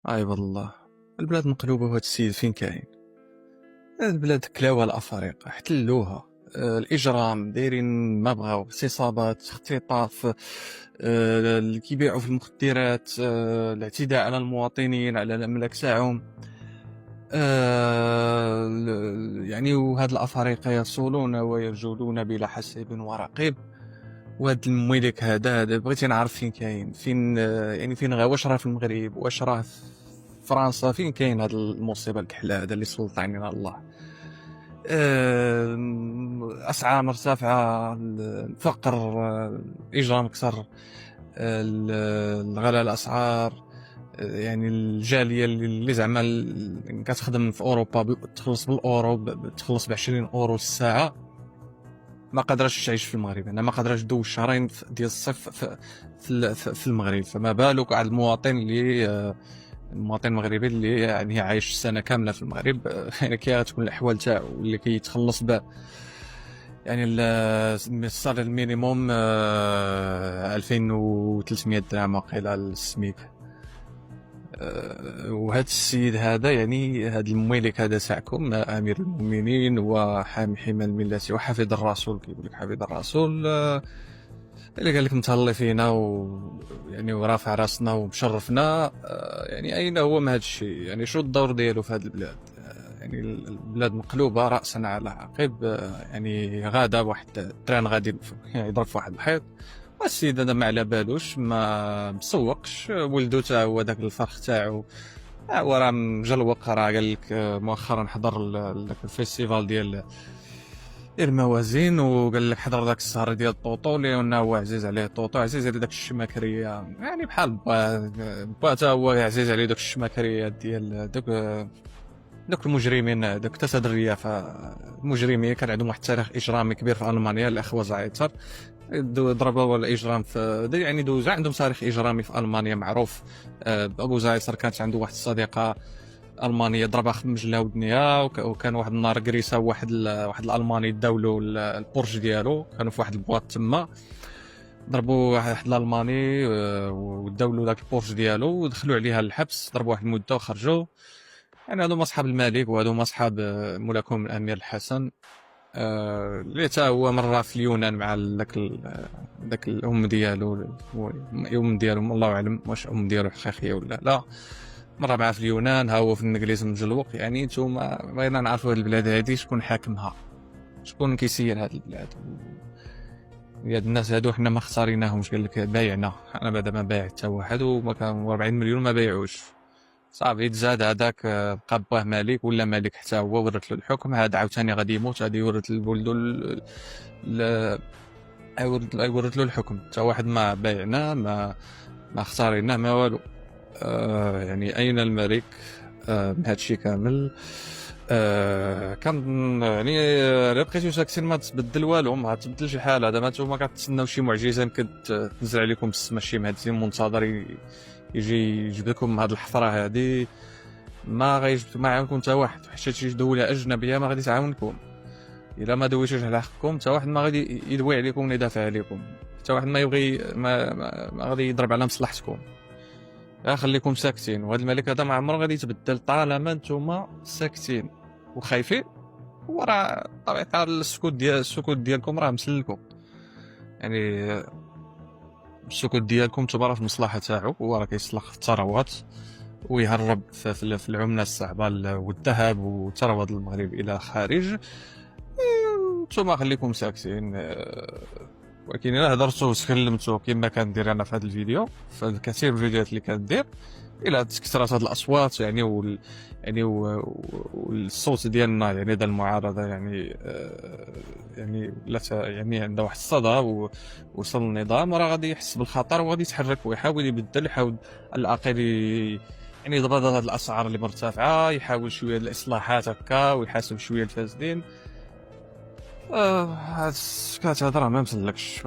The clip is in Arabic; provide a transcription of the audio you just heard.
والله البلاد مقلوبة وهاد السيد فين كاين؟ البلاد كلاوها الأفارقة احتلوها. الإجرام دايرين ما بغاو، اغتصابات، اختطاف، اللي كيبيعوا في المخدرات، الاعتداء على المواطنين، على الأملاك تاعهم. يعني وهاد الأفارقة يصولون ويرجلون بلا حسيب ورقيب. وهاد المويلك هذا بغيتي نعرف فين كاين، فين يعني فين واش راه في المغرب، واش راه في فرنسا، فين كاين هاد المصيبة الكحلة هذا اللي سلط علينا الله. أسعار مرتفعة، الفقر، الإجرام كثر، الغلاء الأسعار. يعني الجالية اللي زعما كتخدم في أوروبا تخلص بالأورو، تخلص ب20 أورو الساعة، ما قادراش تعيش في المغرب. انا ما قادراش دوز شهرين ديال الصيف في المغرب، فما بالك على المواطن اللي المواطن المغربي اللي يعني عايش سنه كامله في المغرب. يعني كي غتكون الاحوال تاعو اللي كيتخلص ب يعني الصالير المينيموم 2300 درهم واقيلا السميك. وهذا السيد هذا يعني هذا الملك هذا تاعكم امير المؤمنين وحامي حمى المله وحافظ الرسول، كيقول لك حافظ الرسول، اللي قال لك متهلي فينا ويعني ورافع راسنا ومشرفنا. يعني اين هو من هذا الشيء؟ يعني شو الدور ديالو في هذه البلاد؟ يعني البلاد مقلوبه راسا على عقب. يعني غادا واحد التران غادي يعني يضرب في واحد الحيط، والسيد هذا ما على بالوش، ما مسوقش ولدو تا هو داك الفرخ تاعو. هو راه مجلوق، راه قال لك مؤخرا حضر داك الفيستيفال ديال الموازين، وقال لك حضر داك السهر ديال الطوطو اللي قلنا هو عزيز عليه الطوطو، عزيز عليه داك الشماكريه. يعني بحال با تا هو عزيز عليه داك الشماكريه ديال دوك المجرمين، دوك تسد الريافه المجرمين كان عندهم واحد التاريخ اجرامي كبير في المانيا. الاخوه زعيتر ضربوا الاجرام في يعني دوز عندهم تاريخ اجرامي في المانيا معروف. ابو زعيتر كانت عنده واحد الصديقه المانيه ضربها خمج لها ودنيها، وكان واحد النهار كريسا واحد الالماني داولو البورش ديالو، كانوا في واحد البواط تما، ضربوا واحد الالماني وداولوا داك البورش ديالو ودخلوا عليها الحبس، ضربوا واحد المده وخرجوا. يعني هادو اصحاب الملك، وهادو اصحاب مولاكم الامير الحسن. اللي تا هو مره في اليونان مع داك الام ديالو، الام ديالو الله اعلم واش ام ديالو حقيقيه ولا لا. مره معاه في اليونان، ها هو في الانجليز مجلوق. يعني نتوما بغينا نعرفوا هاد البلاد هادي شكون حاكمها، شكون كيسير هاد البلاد. هاد الناس هادو حنا ما اختاريناهمش، قال لك بايعنا. انا بعدا ما بايع حتى واحد، وما كان 40 مليون ما بايعوش. صافي تزاد هذاك، بقى باه ملك ولا ملك حتى هو ورث له الحكم. هذا عاوتاني غادي يموت، غادي يورث لولدو يورث له الحكم. حتى واحد ما بايعنا، ما اختاريناه، ما والو. يعني اين الملك من هذا الشيء كامل؟ كان يعني الا بقيتو ساكتين ما تبدل والو، ما تبدلش الحال. هذا ما نتوما كتسناو شي معجزه يمكن تنزل عليكم السما، شي مهندسين منتظر يجي يجيب لكم هذه الحفره هذه. ما غيجبد، ما يعاونكم حتى واحد. حتى شي دوله اجنبيه ما غادي تعاونكم الا ما دويتوش على حقكم. حتى واحد ما غادي يدوي عليكم ولا يدافع عليكم. حتى واحد ما يبغي ما غادي يضرب على مصلحتكم. خليكم ساكتين، وهذا الملك هذا ما عمره غادي يتبدل طالما نتوما ساكتين وخايفين. وراه طبيعة السكوت ديالكم راه مسلكم. يعني السكوت ديالكم تبارك في المصلحه تاعو، هو راه كيسلخ الثروات ويهرب في العمله الصعبه والذهب وثروه المغرب الى الخارج. نتوما خليكم ساكتين. ولكن الا هضرتو وتكلمتو كما كندير انا في هذا الفيديو، في الكثير من الفيديوهات اللي كندير، الى تكثرت هذه الاصوات يعني يعني والصوت ديالنا يعني ذا المعارضه يعني يعني لا يعني عنده واحد الصدى ووصل النظام، راه غادي يحس بالخطر وغادي يتحرك ويحاول يبدل، يحاول على الاقل يعني يضبط هذه الاسعار اللي مرتفعه، يحاول شويه الاصلاحات هكا ويحاسب شويه الفاسدين. كانت هضره ما مسلكش.